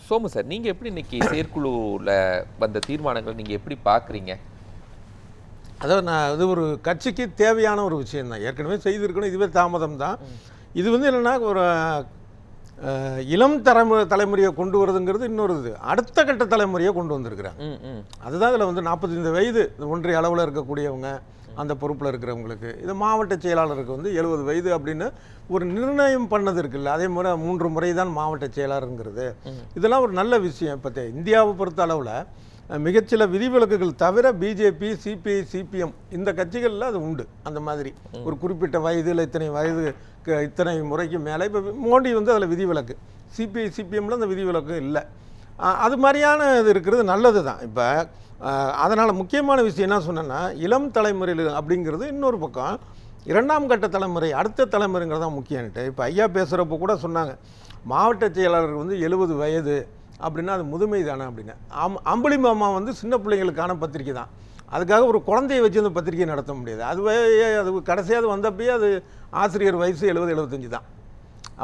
Somu sir, நீங்க எப்படி இன்னைக்கு செயற்குழுல வந்த தீர்மானங்கள் நீங்க எப்படி பார்க்குறீங்க? அதாவது நான் இது ஒரு கட்சிக்கு தேவையான ஒரு விஷயம் தான். ஏற்கனவே செய்திருக்கணும், இதுவே தாமதம் தான். இது வந்து என்னென்னா ஒரு இளம் தலைமுறையை கொண்டு வருதுங்கிறது இன்னொரு இது. அடுத்த கட்ட தலைமுறையை கொண்டு வந்திருக்கிறாங்க. அதுதான் இதில் வந்து 45 வயது ஒன்றிய அளவில் இருக்கக்கூடியவங்க, அந்த பொறுப்பில் இருக்கிறவங்களுக்கு, இது மாவட்ட செயலாளருக்கு வந்து 70 வயது அப்படின்னு ஒரு நிர்ணயம் பண்ணது இருக்குல்ல. அதே மாதிரி 3 முறை தான் மாவட்ட செயலாளருங்கிறது. இதெல்லாம் ஒரு நல்ல விஷயம். இப்போ இந்தியாவை பொறுத்த அளவில் மிகச்சில விதிவிலக்குகள் தவிர பிஜேபி, சிபிஐ, சிபிஎம் இந்த கட்சிகளில் அது உண்டு. அந்த மாதிரி ஒரு குறிப்பிட்ட வயதில் இத்தனை முறைக்கு மேலே. இப்போ மோடி வந்து அதில் விதிவிலக்கு, சிபிஐ, சிபிஎம்மில் அந்த விதிவிலக்கு இல்லை. அது மாதிரியான இது இருக்கிறது நல்லது தான். இப்போ அதனால் முக்கியமான விஷயம் என்ன சொன்னேன்னா, இளம் தலைமுறையில் அப்படிங்கிறது இன்னொரு பக்கம், 2ஆம் கட்ட தலைமுறை, அடுத்த தலைமுறைங்கிறது தான் முக்கியன்ட்டு. இப்போ ஐயா பேசுகிறப்போ கூட சொன்னாங்க, மாவட்ட செயலாளருக்கு வந்து 70 வயது அப்படின்னா அது முதுமை தானே அப்படின்னு. அம்புலி மாமா வந்து சின்ன பிள்ளைங்களுக்கான பத்திரிக்கை தான். அதுக்காக ஒரு குழந்தையை வச்சு அந்த பத்திரிக்கை நடத்த முடியாது. அது கடைசியாக வந்தப்பயே அது ஆசிரியர் வயசு 70-75 தான்.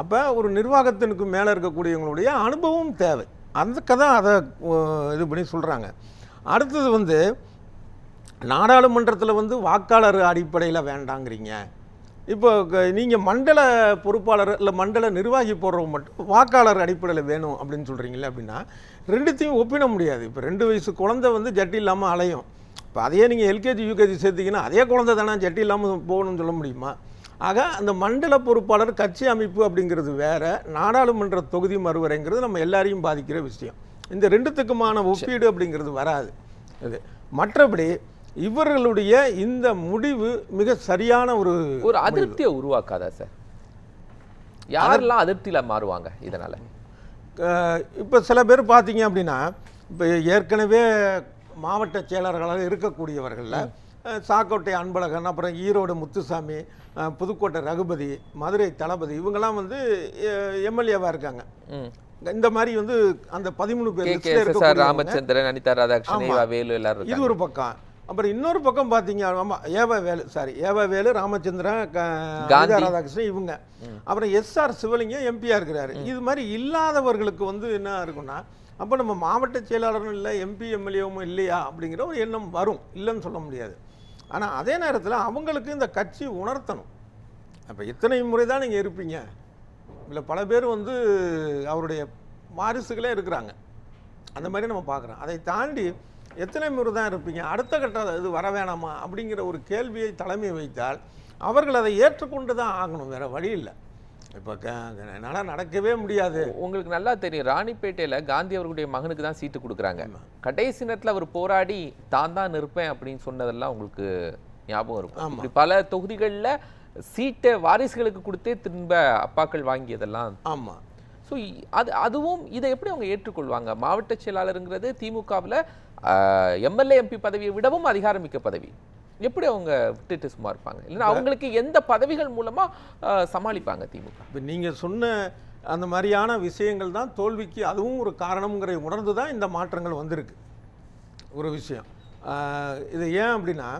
அப்போ ஒரு நிர்வாகத்தினுக்கு மேலே இருக்கக்கூடியவங்களுடைய அனுபவம் தேவை. அதுக்கு தான் அதை இது பண்ணி சொல்கிறாங்க. அடுத்தது வந்து நாடாளுமன்றத்தில் வந்து வாக்காளர் அடிப்படையில் வேண்டாங்கிறீங்க. இப்போ நீங்கள் மண்டல பொறுப்பாளர் இல்லை மண்டல நிர்வாகி போடுறவங்க மட்டும் வாக்காளர் அடிப்படையில் வேணும் அப்படின்னு சொல்கிறீங்களே அப்படின்னா ரெண்டுத்தையும் ஒப்பிட முடியாது. இப்போ 2 வயசு குழந்தை வந்து ஜட்டி இல்லாமல் அலையும். இப்போ அதையே நீங்கள் எல்கேஜி யூகேஜி சேர்த்திங்கன்னா அதே குழந்தை தானே ஜட்டி இல்லாமல் போகணும்னு சொல்ல முடியுமா? ஆக அந்த மண்டல பொறுப்பாளர் கட்சி அமைப்பு அப்படிங்கிறது வேறு, நாடாளுமன்ற தொகுதி மறுவரைங்கிறது நம்ம எல்லாரையும் பாதிக்கிற விஷயம். இந்த ரெண்டுத்துக்குமான ஒப்பீடு அப்படிங்கிறது வராது. இது மற்றபடி இவர்களுடைய இந்த முடிவு மிக சரியான ஒரு அதிருப்தியை உருவாக்காதா சார்? யாரெல்லாம் அதிருப்தியில் மாறுவாங்க இதனால்? இப்போ சில பேர் பார்த்தீங்க அப்படின்னா, இப்போ ஏற்கனவே மாவட்ட செயலாளர்களாக இருக்கக்கூடியவர்களில் சாக்கோட்டை அன்பழகன், அப்புறம் ஈரோடு முத்துசாமி, புதுக்கோட்டை ரகுபதி, மதுரை தளபதி, இவங்கெல்லாம் வந்து எம்எல்ஏவாக இருக்காங்க. இந்த மாதிரி வந்து அந்த 13 பேர், ராமச்சந்திரன், அனிதா ராதாகிருஷ்ணன், வேலு எல்லாரும் இது ஒரு பக்கம். அப்புறம் இன்னொரு பக்கம் பார்த்தீங்க, ஆமாம், ஏவவேலு, ராமச்சந்திரன், ராதாகிருஷ்ணன் இவங்க. அப்புறம் எஸ்ஆர் சிவலிங்கம் எம்பியாக இருக்கிறாரு. இது மாதிரி இல்லாதவர்களுக்கு வந்து என்ன இருக்குன்னா, அப்போ நம்ம மாவட்ட செயலாளரும் இல்லை, எம்பி எம்எல்ஏவும் இல்லையா அப்படிங்கிற ஒரு எண்ணம் வரும், இல்லைன்னு சொல்ல முடியாது. ஆனால் அதே நேரத்தில் அவங்களுக்கு இந்த கட்சி உணர்த்தணும். அப்போ இத்தனை முறை தான் நீங்கள் இருப்பீங்க, இல்லை பல பேர் வந்து அவருடைய வாரிசுகளே இருக்கிறாங்க. அந்த மாதிரி நம்ம பார்க்குறோம். அதை தாண்டி எத்தனை முறை தான் இருப்பீங்க, அடுத்த கட்ட இது வர வேணாமா அப்படிங்கிற ஒரு கேள்வியை தலைமை வைத்தால் அவர்கள் அதை ஏற்றுக்கொண்டு தான் ஆகணும், வேறு வழி இல்லை. இப்போ என்னால் நடக்கவே முடியாது. உங்களுக்கு நல்லா தெரியும், ராணிப்பேட்டையில் காந்தி அவர்களுடைய மகனுக்கு தான் சீட்டு கொடுக்குறாங்க. கடைசி நேரத்தில் அவர் போராடி தான் இருப்பேன் அப்படின்னு சொன்னதெல்லாம் உங்களுக்கு ஞாபகம் இருக்கும். இப்படி பல தொகுதிகளில் சீட்டை வாரிசுகளுக்கு கொடுத்தே திரும்ப அப்பாக்கள் வாங்கியதெல்லாம். ஆமாம். ஸோ அதுவும் இதை எப்படி அவங்க ஏற்றுக்கொள்வாங்க? மாவட்ட செயலாளருங்கிறது திமுகவில் எம்எல்ஏ எம்பி பதவியை விடவும் அதிகாரமிக்க பதவி. எப்படி அவங்க விட்டுட்டு சும்மா இருப்பாங்க? இல்லைன்னா அவங்களுக்கு எந்த பதவிகள் மூலமாக சமாளிப்பாங்க திமுக? இப்போ நீங்கள் சொன்ன அந்த மாதிரியான விஷயங்கள் தான் தோல்விக்கு அதுவும் ஒரு காரணம்ங்கிற உணர்ந்து தான் இந்த மாற்றங்கள் வந்திருக்கு. ஒரு விஷயம் இது ஏன் அப்படின்னா,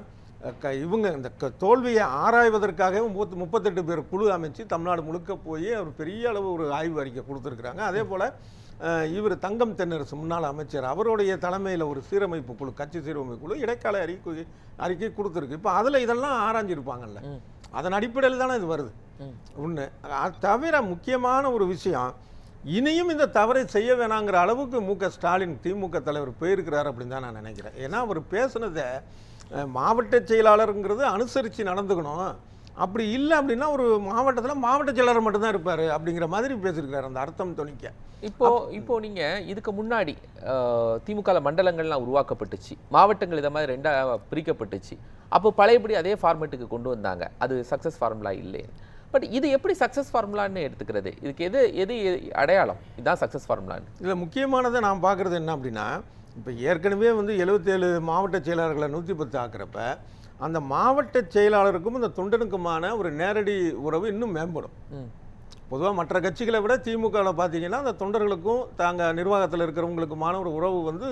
இவங்க இந்த தோல்வியை ஆராய்வதற்காகவே 38 பேர் குழு அமைச்சு தமிழ்நாடு முழுக்க போய் அவர் பெரிய அளவு ஒரு ஆய்வு அறிக்கை கொடுத்துருக்குறாங்க. அதே போல் இவர் தங்கம் தென்னரசு முன்னாள் அமைச்சர், அவருடைய தலைமையில் ஒரு சீரமைப்பு குழு, கட்சி சீரமைப்பு குழு இடைக்கால அறிக்கை கொடுத்துருக்கு. இப்போ அதில் இதெல்லாம் ஆராய்ஞ்சிருப்பாங்கல்ல, அதன் அடிப்படையில் தானே இது வருது. ஒன்று அது தவிர முக்கியமான ஒரு விஷயம், இனியும் இந்த தவறை செய்ய வேணாங்கிற அளவுக்கு மு.க. ஸ்டாலின் திமுக தலைவர் போயிருக்கிறார் அப்படின்னு தான் நான் நினைக்கிறேன். ஏன்னா அவர் பேசுனதை மாவட்ட செயலாளருங்கிறது அனுசரித்து நடந்துக்கணும், அப்படி இல்லை அப்படின்னா ஒரு மாவட்டத்தில் மாவட்ட செயலாளர் மட்டும்தான் இருப்பார் அப்படிங்கிற மாதிரி பேசியிருக்கிறார். அந்த அர்த்தம் துணிக்க இப்போ நீங்கள் இதுக்கு முன்னாடி திமுக மண்டலங்கள்லாம் உருவாக்கப்பட்டுச்சு, மாவட்டங்கள் இதை மாதிரி 2ஆக பிரிக்கப்பட்டுச்சு. அப்போ பழையபடி அதே ஃபார்மேட்டுக்கு கொண்டு வந்தாங்க, அது சக்ஸஸ் ஃபார்முலா இல்லை. பட் இது எப்படி சக்ஸஸ் ஃபார்முலான்னு எடுத்துக்கிறது? இதுக்கு எது அடையாளம் இதுதான் சக்ஸஸ் ஃபார்முலான்னு? இதில் முக்கியமானதை நான் பார்க்குறது என்ன அப்படின்னா, இப்போ ஏற்கனவே வந்து 77 மாவட்ட செயலாளர்களை 110 ஆக்குறப்ப அந்த மாவட்ட செயலாளருக்கும் இந்த தொண்டனுக்குமான ஒரு நேரடி உறவு இன்னும் மேம்படும். பொதுவாக மற்ற கட்சிகளை விட திமுகவில் பார்த்தீங்கன்னா அந்த தொண்டர்களுக்கும் நிர்வாகத்தில் இருக்கிறவங்களுக்குமான ஒரு உறவு வந்து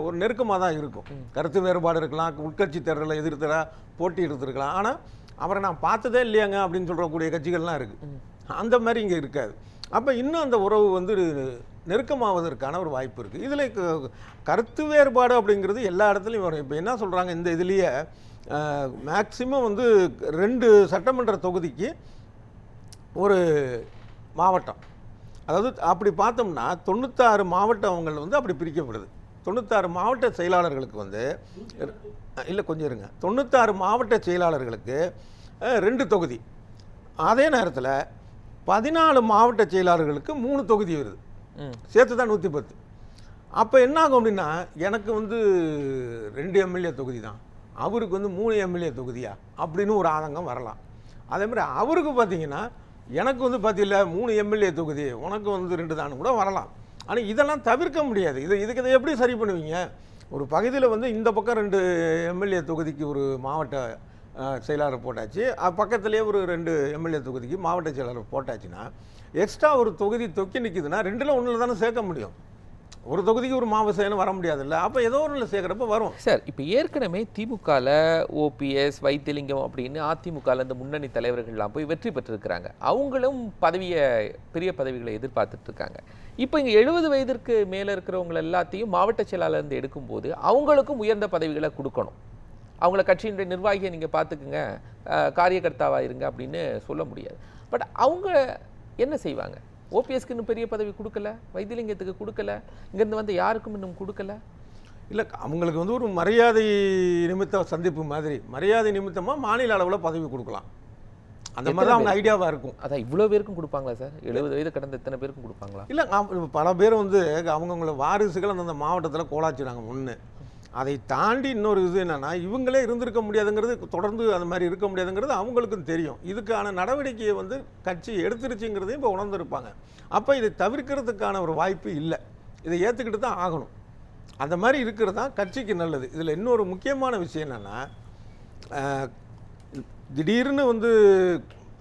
ஒரு நெருக்கமாக தான் இருக்கும். கருத்து வேறுபாடு இருக்கலாம், உட்கட்சி தேர்தலை எதிர்த்தரா போட்டி எடுத்துருக்கலாம், ஆனால் அவரை நான் பார்த்ததே இல்லையாங்க அப்படின்னு சொல்கிறக்கூடிய கட்சிகள்லாம் இருக்குது. அந்த மாதிரி இங்கே இருக்காது. அப்போ இன்னும் அந்த உறவு வந்து நெருக்கமாவதற்கான ஒரு வாய்ப்பு இருக்குது. இதில் கருத்து வேறுபாடு அப்படிங்கிறது எல்லா இடத்துலையும் வரும். இப்போ என்ன சொல்கிறாங்க, இந்த இதுலேயே மேக்சிமம் வந்து 2 சட்டமன்ற தொகுதிக்கு ஒரு மாவட்டம், அதாவது அப்படி பார்த்தோம்னா 96 மாவட்டங்கள் வந்து அப்படி பிரிக்கப்படுது. 96 மாவட்ட செயலாளர்களுக்கு வந்து இல்லை கொஞ்சம் இருங்க, 96 மாவட்ட செயலாளர்களுக்கு 2 தொகுதி. அதே நேரத்தில் 14 மாவட்ட செயலாளர்களுக்கு 3 தொகுதி வருது, சேர்த்து தான் 110. அப்போ என்ன ஆகும் அப்படின்னா, எனக்கு வந்து 2 எம்எல்ஏ தொகுதி தான், அவருக்கு வந்து 3 எம்எல்ஏ தொகுதியா அப்படின்னு ஒரு ஆதங்கம் வரலாம். அதே மாதிரி அவருக்கு பார்த்தீங்கன்னா எனக்கு வந்து பார்த்தீங்களா 3 எம்எல்ஏ தொகுதி, உனக்கு வந்து 2 தான் கூட வரலாம். ஆனால் இதெல்லாம் தவிர்க்க முடியாது. இதுக்கு இதை எப்படி சரி பண்ணுவீங்க? ஒரு பகுதியில் வந்து இந்த பக்கம் 2 எம்எல்ஏ தொகுதிக்கு ஒரு மாவட்ட செயலாளர் போட்டாச்சு, பக்கத்துலேயே ஒரு 2 எம்எல்ஏ தொகுதிக்கு மாவட்ட செயலாளர் போட்டாச்சுன்னா எக்ஸ்ட்ரா ஒரு தொகுதி தொக்கி நிற்குதுன்னா 2ல் 1 தானே சேர்க்க முடியும். ஒரு தொகுதிக்கு ஒரு மாவட்ட செயலர் வர முடியாதுல்ல, அப்போ ஏதோ ஒன்றில் சேர்க்குறப்ப வரும். சார், இப்போ ஏற்கனவே திமுகவில் ஓபிஎஸ், வைத்திலிங்கம் அப்படின்னு அதிமுகவில் இந்த முன்னணி தலைவர்கள்லாம் போய் வெற்றி பெற்றிருக்கிறாங்க. அவங்களும் பெரிய பதவிகளை எதிர்பார்த்துட்டு இருக்காங்க. இப்போ இங்கே 70 வயதிற்கு மேலே இருக்கிறவங்க எல்லாத்தையும் மாவட்ட செயலாளர்ந்து எடுக்கும்போது அவங்களுக்கும் உயர்ந்த பதவிகளை கொடுக்கணும். அவங்கள கட்சியினுடைய நிர்வாகியை நீங்கள் பார்த்துக்குங்க, காரியகர்த்தாவாக இருங்க அப்படின்னு சொல்ல முடியாது. பட் அவங்க என்ன செய்வாங்க? ஓபிஎஸ்க்கு இன்னும் பெரிய பதவி கொடுக்கல, வைத்திலிங்கத்துக்கு கொடுக்கல, இங்கேருந்து வந்து யாருக்கும் இன்னும் கொடுக்கல. இல்லை, அவங்களுக்கு வந்து ஒரு மரியாதை நிமித்த சந்திப்பு மாதிரி, மரியாதை நிமித்தமாக மாநில அளவில் பதவி கொடுக்கலாம், அந்த மாதிரி தான் அவங்க ஐடியாவாக இருக்கும். அதான் இவ்வளோ பேருக்கும் கொடுப்பாங்களா சார்? 70 வயது கடந்த எத்தனை பேருக்கும் கொடுப்பாங்களா? இல்லை, பல பேர் வந்து அவங்கவுங்கள வாரிசுகள் அந்தந்த மாவட்டத்தில் கோலாச்சுறாங்க ஒன்று. அதை தாண்டி இன்னொரு இது என்னென்னா, இவங்களே இருந்திருக்க முடியாதுங்கிறது, தொடர்ந்து அந்த மாதிரி இருக்க முடியாதுங்கிறது அவங்களுக்கும் தெரியும். இதுக்கான நடவடிக்கையை வந்து கட்சி எடுத்துருச்சுங்கிறதையும் இப்போ உணர்ந்துருப்பாங்க. அப்போ இதை தவிர்க்கிறதுக்கான ஒரு வாய்ப்பு இல்லை, இதை ஏற்றுக்கிட்டு தான் ஆகணும். அந்த மாதிரி இருக்கிறது தான் கட்சிக்கு நல்லது. இதில் இன்னொரு முக்கியமான விஷயம் என்னென்னா, திடீர்னு வந்து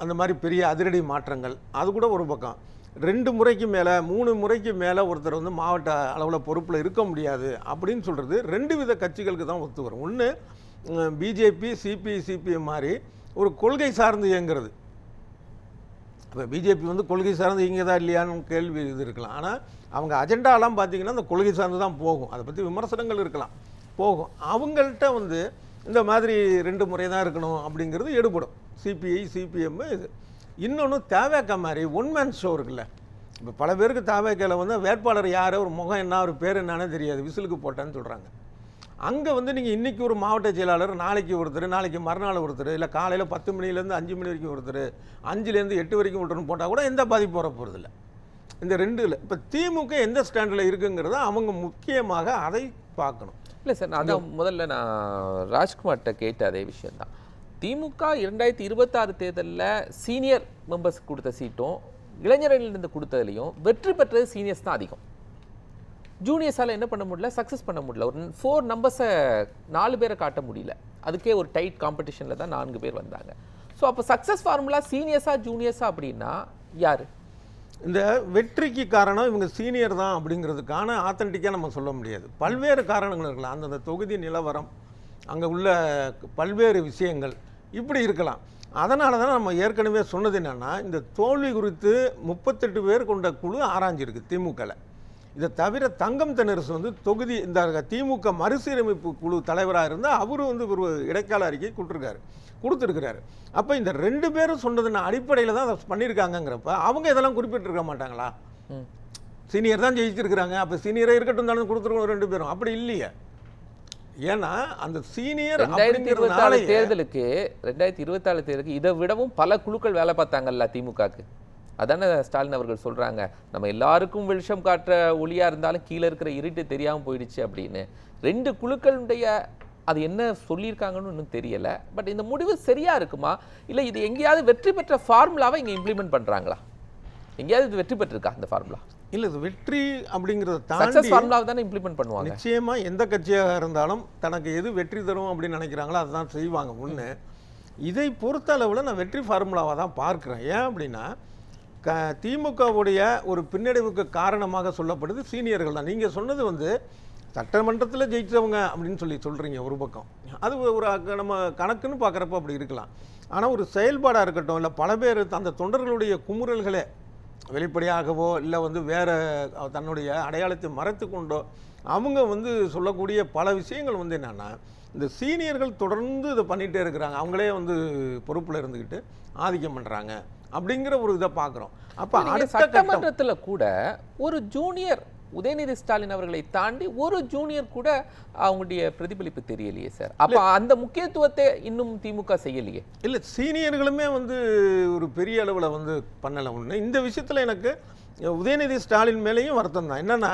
அந்த மாதிரி பெரிய அதிரடி மாற்றங்கள், அது கூட ஒரு பக்கம். 2 முறைக்கு மேலே 3 முறைக்கு மேலே ஒருத்தர் வந்து மாவட்ட அளவில் பொறுப்பில் இருக்க முடியாது அப்படின்னு சொல்கிறது 2 வித கட்சிகளுக்கு தான் ஒத்து வரும். ஒன்று, பிஜேபி, சிபிஎம் மாதிரி ஒரு கொள்கை சார்ந்து இயங்கிறது. இப்போ பிஜேபி வந்து கொள்கை சார்ந்து இயங்குதா இல்லையான்னு கேள்வி இது இருக்கலாம். ஆனால் அவங்க அஜெண்டாலாம் பார்த்தீங்கன்னா அந்த கொள்கை சார்ந்து தான் போகும். அதை பற்றி விமர்சனங்கள் இருக்கலாம், போகும். அவங்கள்ட்ட வந்து இந்த மாதிரி 2 முறை தான் இருக்கணும் அப்படிங்கிறது எடுபடும். CBI, CPM. இது இன்னொன்று, தேவைக்க மாதிரி ஒன்மேன் ஷோ இருக்குல்ல. இப்போ பல பேருக்கு தேவைக்கையில் வந்து வேட்பாளர் யார், ஒரு முகம் என்ன, ஒரு பேர் என்னன்னு தெரியாது, விசிலுக்கு போட்டேன்னு சொல்கிறாங்க. அங்கே வந்து நீங்கள் இன்றைக்கி ஒரு மாவட்ட செயலாளர், நாளைக்கு ஒருத்தர், நாளைக்கு மறுநாள் ஒருத்தர், இல்லை காலையில் 10 மணிலேருந்து 5 மணி வரைக்கும் ஒருத்தர், 5லேருந்து 8 வரைக்கும் ஒருத்தர்னு போட்டால் கூட எந்த பாதிப்பு வர போகிறதில்ல. இந்த 2ல் இப்போ திமுக எந்த ஸ்டாண்டில் இருக்குங்கிறத அவங்க முக்கியமாக அதை பார்க்கணும். இல்லை சார், நான் அதான் முதல்ல நான் ராஜ்குமார்கிட்ட கேட்ட அதே விஷயந்தான். திமுக 2026 தேர்தலில் சீனியர் மெம்பர்ஸ் கொடுத்த சீட்டும் இளைஞர்களிலிருந்து கொடுத்ததுலையும் வெற்றி பெற்றது சீனியர்ஸ் தான் அதிகம். ஜூனியர்ஸால் என்ன பண்ண முடியல, சக்ஸஸ் பண்ண முடியல. ஒரு 4 நம்பர்ஸை 4 பேரை காட்ட முடியல. அதுக்கே ஒரு டைட் காம்படிஷனில் தான் 4 பேர் வந்தாங்க. ஸோ அப்போ சக்ஸஸ் ஃபார்முலா சீனியர்ஸா ஜூனியர்ஸா அப்படின்னா யார்? இந்த வெற்றிக்கு காரணம் இவங்க சீனியர் தான் அப்படிங்கிறதுக்கான ஆத்தென்டிக்காக நம்ம சொல்ல முடியாது. பல்வேறு காரணங்கள் இருக்கலாம். அந்தந்த தொகுதி நிலவரம், அங்கே உள்ள பல்வேறு விஷயங்கள் இப்படி இருக்கலாம். அதனால தான் நம்ம ஏற்கனவே சொன்னது என்னென்னா, இந்த தோல்வி குறித்து 38 பேர் கொண்ட குழு ஆராய்ஞ்சிருக்கு திமுகவில். இதை தவிர தங்கம் தென்னரசு வந்து தொகுதி இந்த திமுக மறுசீரமைப்பு குழு தலைவராக இருந்தால் அவரு வந்து ஒரு இடைக்கால அறிக்கை கொடுத்துருக்கிறாரு. அப்போ இந்த 2 பேரும் சொன்னதுன்னு அடிப்படையில் தான் அதை பண்ணியிருக்காங்கங்கிறப்ப அவங்க இதெல்லாம் குறிப்பிட்டிருக்க மாட்டாங்களா? சீனியர் தான் ஜெயிச்சிருக்கிறாங்க, அப்போ சீனியரே இருக்கட்டும் தானே கொடுத்துருக்கோம் 2 பேரும். அப்படி இல்லையே. ஏன்னா அந்த சீனியர் 2024 தேர்தலுக்கு இதை விடவும் பல குழுக்கள் வேலை பார்த்தாங்கல்ல திமுகக்கு. அதானே ஸ்டாலின் அவர்கள் சொல்றாங்க, நம்ம எல்லாருக்கும் வெளிச்சம் காட்டுற ஒளியா இருந்தாலும் கீழே இருக்கிற இருட்டு தெரியாமல் போயிடுச்சு அப்படின்னு. 2 குழுக்களுடைய அது என்ன சொல்லியிருக்காங்கன்னு இன்னும் தெரியல. பட் இந்த முடிவு சரியா இருக்குமா, இல்லை இது எங்கேயாவது வெற்றி பெற்ற ஃபார்முலாவை இங்கே இம்ப்ளிமெண்ட் பண்றாங்களா? எங்கேயாவது இது வெற்றி பெற்றிருக்கா இந்த ஃபார்முலா? இல்லை, இது வெற்றி அப்படிங்கிறத தாண்டி ஃபார்முலாவை தானே இம்ப்ளிமெண்ட் பண்ணுவாங்க. நிச்சயமாக எந்த கட்சியாக இருந்தாலும் தனக்கு எது வெற்றி தரும் அப்படின்னு நினைக்கிறாங்களோ அதுதான் செய்வாங்க. ஒன்று, இதை பொறுத்த அளவில் நான் வெற்றி ஃபார்முலாவாக தான் பார்க்குறேன். ஏன் அப்படின்னா, திமுகவுடைய ஒரு பின்னடைவுக்கு காரணமாக சொல்லப்படுது சீனியர்கள் தான். நீங்கள் சொன்னது வந்து சட்டமன்றத்தில் ஜெயிச்சவங்க அப்படின்னு சொல்கிறீங்க ஒரு பக்கம். அது ஒரு நம்ம கணக்குன்னு பார்க்குறப்ப அப்படி இருக்கலாம். ஆனால் ஒரு செயல்பாடாக இருக்கட்டும், இல்லை பல பேர் அந்த தொண்டர்களுடைய குமுறல்களே வெளிப்படையாகவோ இல்லை வந்து வேற தன்னுடைய அடையாளத்தை மறைத்து கொண்டோ அவங்க வந்து சொல்லக்கூடிய பல விஷயங்கள் வந்து என்னன்னா, இந்த சீனியர்கள் தொடர்ந்து இதை பண்ணிகிட்டே இருக்கிறாங்க, அவங்களே வந்து பொறுப்பில் இருந்துக்கிட்டு ஆதிக்கம் பண்ணுறாங்க அப்படிங்கிற ஒரு இதை பார்க்குறோம். அப்போ அடுத்த சட்டமன்றத்தில் கூட ஒரு ஜூனியர் உதயநிதி ஸ்டாலின் அவர்களை தாண்டி ஒரு ஜூனியர் கூட அவங்களுடைய பிரதிபலிப்பு தெரியலையே சார். அப்போ அந்த முக்கியத்துவத்தை இன்னும் திமுக செய்யலையே. இல்லை, சீனியர்களுமே வந்து ஒரு பெரிய அளவில் வந்து பண்ணலை. ஒன்று இந்த விஷயத்தில் எனக்கு உதயநிதி ஸ்டாலின் மேலேயும் வருத்தம் தான். என்னென்னா,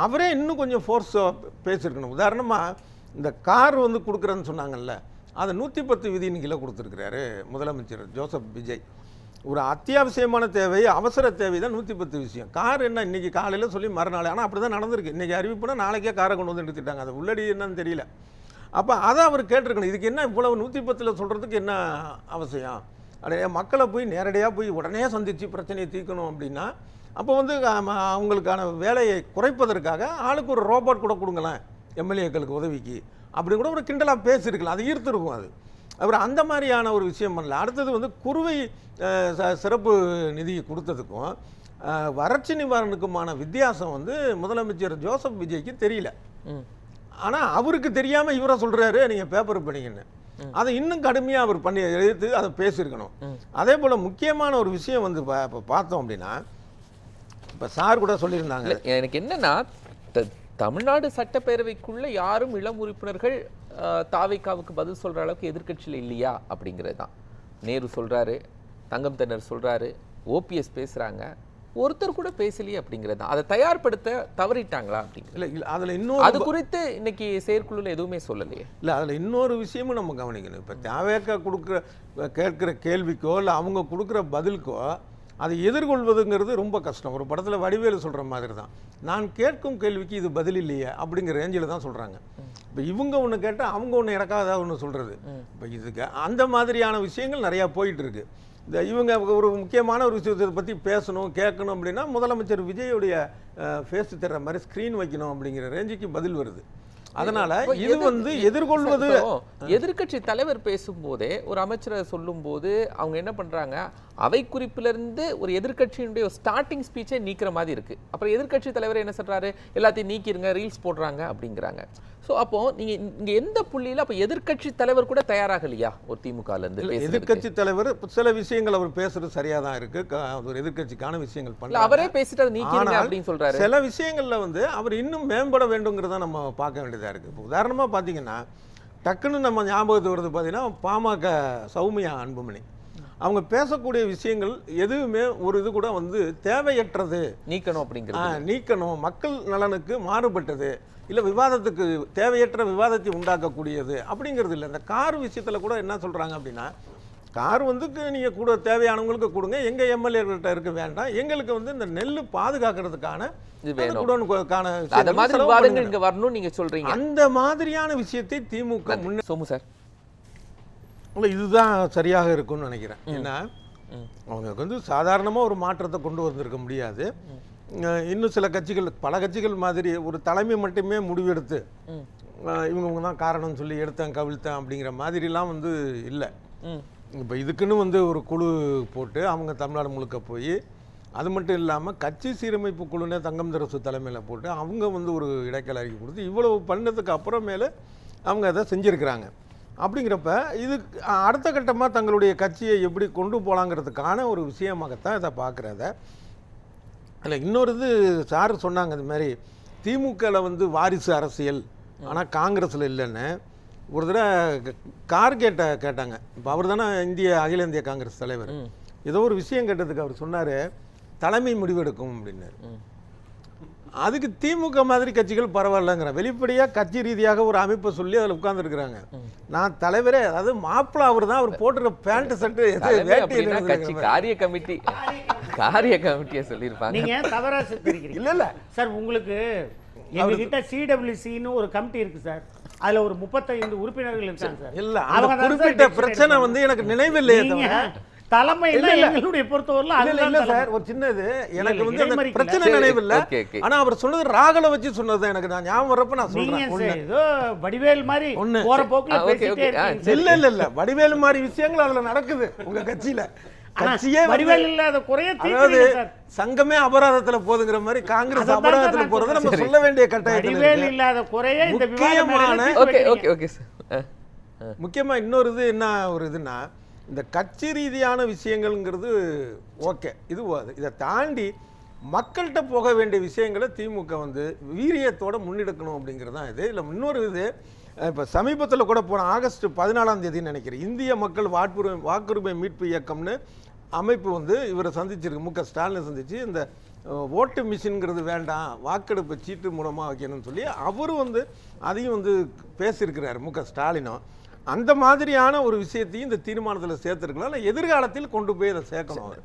அவரே இன்னும் கொஞ்சம் ஃபோர்ஸாக பேசியிருக்கணும். உதாரணமாக இந்த கார் வந்து கொடுக்குறேன்னு சொன்னாங்கல்ல, அதை 110 விதியின் கீழே கொடுத்துருக்கிறாரு முதலமைச்சர் ஜோசப் விஜய். ஒரு அத்தியாவசியமான தேவை, அவசர தேவை தான் 110 விஷயம். கார் என்ன இன்றைக்கி காலையில் சொல்லி மறுநாள், ஆனால் அப்படி தான் நடந்திருக்கு. இன்றைக்கி அறிவிப்புனா நாளைக்கே காரை கொண்டு வந்து நிறுத்திட்டாங்க. அது உள்ளடி என்னன்னு தெரியல. அப்போ அதை அவர் கேட்டிருக்கணும், இதுக்கு என்ன இவ்வளவு 110 சொல்கிறதுக்கு என்ன அவசியம்? அப்படியே மக்களை போய் நேரடியாக போய் உடனே சந்தித்து பிரச்சனையை தீர்க்கணும் அப்படின்னா, அப்போ வந்து அவங்களுக்கான வேலையை குறைப்பதற்காக ஆளுக்கு ஒரு ரோபோட் கூட கொடுங்களேன் எம்எல்ஏக்களுக்கு உதவிக்கு, அப்படி கூட ஒரு கிண்டலாக பேசியிருக்கலாம். அது ஈர்த்திருக்கும். அது அப்புறம் அந்த மாதிரியான ஒரு விஷயம் பண்ணல. அடுத்தது வந்து குறுவை சிறப்பு நிதி கொடுத்ததுக்கும் வறட்சி நிவாரணத்துக்குமான வித்தியாசம் வந்து முதலமைச்சர் ஜோசப் விஜய்க்கு தெரியல. ஆனால் அவருக்கு தெரியாமல் இவரை சொல்கிறாரு நீங்கள் பேப்பர் படிங்கன்னு. அதை இன்னும் கடுமையாக அவர் பண்ணி எழுத்து அதை பேசியிருக்கணும். அதே போல் முக்கியமான ஒரு விஷயம் வந்து இப்போ பார்த்தோம் அப்படின்னா, இப்போ சார் கூட சொல்லியிருந்தாங்க, எனக்கு என்னன்னா தமிழ்நாடு சட்டப்பேரவைக்குள்ள யாரும் இளம் உறுப்பினர்கள் தாவேக்காவுக்கு பதில் சொல்ற அளவுக்கு எதிர்க்கட்சியில் இல்லையா அப்படிங்கிறது தான். நேரு சொல்றாரு, தங்கம் தென்னர் சொல்றாரு, ஓபிஎஸ் பேசுறாங்க, ஒருத்தர் கூட பேசலையே அப்படிங்கிறது தான். அதை தயார்படுத்த தவறிட்டாங்களா அப்படிங்கிறது. இல்லை அதில் இன்னொரு அது குறித்து இன்னைக்கு செயற்குழுல எதுவுமே சொல்லலையே. இல்லை அதில் இன்னொரு விஷயமும் நம்ம கவனிக்கணும். இப்போ தாவேக்கா கேட்குற கேள்விக்கோ இல்லை அவங்க கொடுக்குற பதிலுக்கோ அதை எதிர்கொள்வதுங்கிறது ரொம்ப கஷ்டம். ஒரு படத்தில் வடிவேலு சொல்கிற மாதிரி தான், நான் கேட்கும் கேள்விக்கு இது பதில் இல்லையே அப்படிங்கிற ரேஞ்சில் தான் சொல்கிறாங்க. இப்போ இவங்க ஒன்று கேட்டால் அவங்க ஒன்று இறக்காத ஒன்று சொல்கிறது. இப்போ இதுக்கு அந்த மாதிரியான விஷயங்கள் நிறையா போயிட்டு இருக்கு. இந்த இவங்க ஒரு முக்கியமான ஒரு விஷயத்தை பற்றி பேசணும் கேட்கணும் அப்படின்னா முதலமைச்சர் விஜயோடைய ஃபேஸ் தர்ற மாதிரி ஸ்க்ரீன் வைக்கணும் அப்படிங்கிற ரேஞ்சுக்கு பதில் வருது. அதனால இது வந்து எதிர்கொள்வது, எதிர்க்கட்சி தலைவர் பேசும்போதே ஒரு அமைச்சரை சொல்லும் போது அவங்க என்ன பண்றாங்க, அவை குறிப்பிலிருந்து ஒரு எதிர்க்கட்சியினுடைய ஸ்டார்டிங் ஸ்பீச்சை நீக்கிற மாதிரி இருக்கு. அப்புறம் எதிர்க்கட்சி தலைவர் என்ன சொல்றாரு, எல்லாத்தையும் நீக்கிருங்க, ரீல்ஸ் போடுறாங்க அப்படிங்கிறாங்க. ஸோ அப்போ நீங்க இங்க எந்த புள்ளியில அப்ப எதிர்க்கட்சி தலைவர் கூட தயாராகலையா ஒரு திமுகல இருந்து? எதிர்க்கட்சி தலைவர் சில விஷயங்கள் அவர் பேசுறது சரியா தான் இருக்கு, ஒரு எதிர்க்கட்சிக்கான விஷயங்கள் பண்ணல, அவரே பேசிட்டு நீக்கிருங்க அப்படின்னு சொல்றாரு. சில விஷயங்கள்ல வந்து அவர் இன்னும் மேம்பட வேண்டும்ங்கிறத நம்ம பார்க்க வேண்டியதா இருக்கு. இப்போ உதாரணமா பாத்தீங்கன்னா டக்குன்னு நம்ம ஞாபகத்து வருது பார்த்தீங்கன்னா பாமக சௌமியா அன்புமணி அவங்க பேசக்கூடிய விஷயங்கள் எதுவுமே ஒரு இது கூட வந்து தேவையற்றது, நீக்கணும் அப்படிங்கிறது, நீக்கணும், மக்கள் நலனுக்கு மாறுபட்டது, இல்லை விவாதத்துக்கு தேவையற்ற விவாதத்தை உண்டாக்கக்கூடியது அப்படிங்கிறது இல்லை. இந்த கார் விஷயத்தில் கூட என்ன சொல்கிறாங்க அப்படின்னா, கார் வந்து நீங்கள் கூட தேவையானவங்களுக்கு கொடுங்க, எங்கள் எம்எல்ஏக்கிட்ட இருக்க வேண்டாம், எங்களுக்கு வந்து இந்த நெல் பாதுகாக்கிறதுக்கான அந்த மாதிரியான விஷயத்தை திமுக சோமு சார் இதுதான் சரியாக இருக்கும்னு நினைக்கிறேன். ஏன்னா அவங்களுக்கு வந்து சாதாரணமாக ஒரு மாற்றத்தை கொண்டு வந்திருக்க முடியாது. இன்னும் சில கட்சிகள், பல கட்சிகள் மாதிரி ஒரு தலைமை மட்டுமே முடிவெடுத்து இவங்க தான் காரணம்னு சொல்லி எடுத்தேன் கவிழ்த்தேன் அப்படிங்கிற மாதிரிலாம் வந்து இல்லை. இப்போ இதுக்குன்னு வந்து ஒரு குழு போட்டு அவங்க தமிழ்நாடு முழுக்க போய், அது மட்டும் இல்லாமல் கட்சி சீரமைப்பு குழுனே தங்கம் தெரசு தலைமையில் போட்டு அவங்க வந்து ஒரு இடைக்கால அறிக்கை கொடுத்து இவ்வளவு பண்ணதுக்கு அப்புறமேல அவங்க அதை செஞ்சுருக்கிறாங்க. அப்படிங்கிறப்ப இது அடுத்த கட்டமாக தங்களுடைய கட்சியை எப்படி கொண்டு போகலாங்கிறதுக்கான ஒரு விஷயமாகத்தான் இதை பார்க்குறத. இல்லை இன்னொரு இது சார் சொன்னாங்க, இது மாதிரி திமுகவில் வந்து வாரிசு அரசியல் ஆனால் காங்கிரஸில் இல்லைன்னு ஒரு தடவை கார்கேட்டை கேட்டாங்க. இப்போ அவர் தானே அகில இந்திய காங்கிரஸ் தலைவர். ஏதோ ஒரு விஷயம் கேட்டதுக்கு அவர் சொன்னார் தலைமை முடிவெடுக்கும் அப்படின்னாரு. அதுக்கு திமுக மாதிரி கட்சிகள் பரவாயில்லங்கிற வெளிப்படையாக கட்சி ரீதியாக ஒரு அமைப்பை சொல்லி அதில் உட்கார்ந்துருக்குறாங்க. நான் தலைவரே, அதாவது மாப்பிள்ளை அவர் தான், அவர் போட்டுற பேண்ட் சட்டு காரிய கமிட்டியை சொல்லியிருப்பாங்க. நீங்க தவறா சொல்லிருக்கீங்க. இல்ல சார், உங்களுக்கு எங்ககிட்ட சிடபிள்யூசின்னு ஒரு கமிட்டி இருக்கு சார், அதுல ஒரு 35 உறுப்பினர்கள் இருக்காங்க சார். இல்ல அவங்க குறிப்பிட்ட பிரச்சனை வந்து எனக்கு நினைவில்லையே தலைமை எங்களுடைய பொறுத்தவரையில இல்ல சார். ஒரு சின்ன இது எனக்கு வந்து அந்த பிரச்சனை நினைவில்லை. ஆனா அவர் சொன்னது ராகல வச்சு சொன்னது எனக்கு நான் ஞாபகம் வரப்ப நான் சொல்றேன். ஏதோ வடிவேல் மாதிரி போற போக்குல பேசிட்டே இருக்கீங்க. இல்ல வடிவேல் மாதிரி விஷயங்கள் அதுல நடக்குது உங்க கட்சியில. கட்சியே வடிவேல் இல்லாத குறைய அதாவது தீர்க்கிறீங்க சார். சங்கமே அபராதத்துல போதுங்கிற மாதிரி காங்கிரஸ் அதான் அபராதத்துல நான் போறதை நம்ம சொல்றேன். சொல்ல வேண்டிய கட்டாயத்தில் வடிவேல் இருக்கு. இல்லாத குறைய இந்த முக்கியமான ஓகே ஓகே ஓகே சார். முக்கியமா இன்னொரு இது என்ன ஒரு இதுன்னா இந்த கட்சி ரீதியான விஷயங்கள்ங்கிறது ஓகே இது இதை தாண்டி மக்கள்கிட்ட போக வேண்டிய விஷயங்களை திமுக வந்து வீரியத்தோட முன்னெடுக்கணும் அப்படிங்கிறது தான் இது. இல்லை இன்னொரு இது இப்போ சமீபத்தில் கூட போன ஆகஸ்ட் 14ஆம் தேதின்னு நினைக்கிறேன், இந்திய மக்கள் வாக்குரிமை மீட்பு இயக்கம்னு அமைப்பு வந்து இவரை சந்திச்சிருக்கு, முக ஸ்டாலினை சந்திச்சு இந்த ஓட்டு மிஷின்ங்கிறது வேண்டாம், வாக்கெடுப்பு சீட்டு மூலமாக வைக்கணும்னு சொல்லி அவரும் வந்து அதையும் வந்து பேசியிருக்கிறார் முக ஸ்டாலினும். அந்த மாதிரியான ஒரு விஷயத்தையும் இந்த தீர்மானத்தில் சேர்த்துருக்கலாம், எதிர்காலத்தில் கொண்டு போய் அதை சேர்க்கணும் அவர்.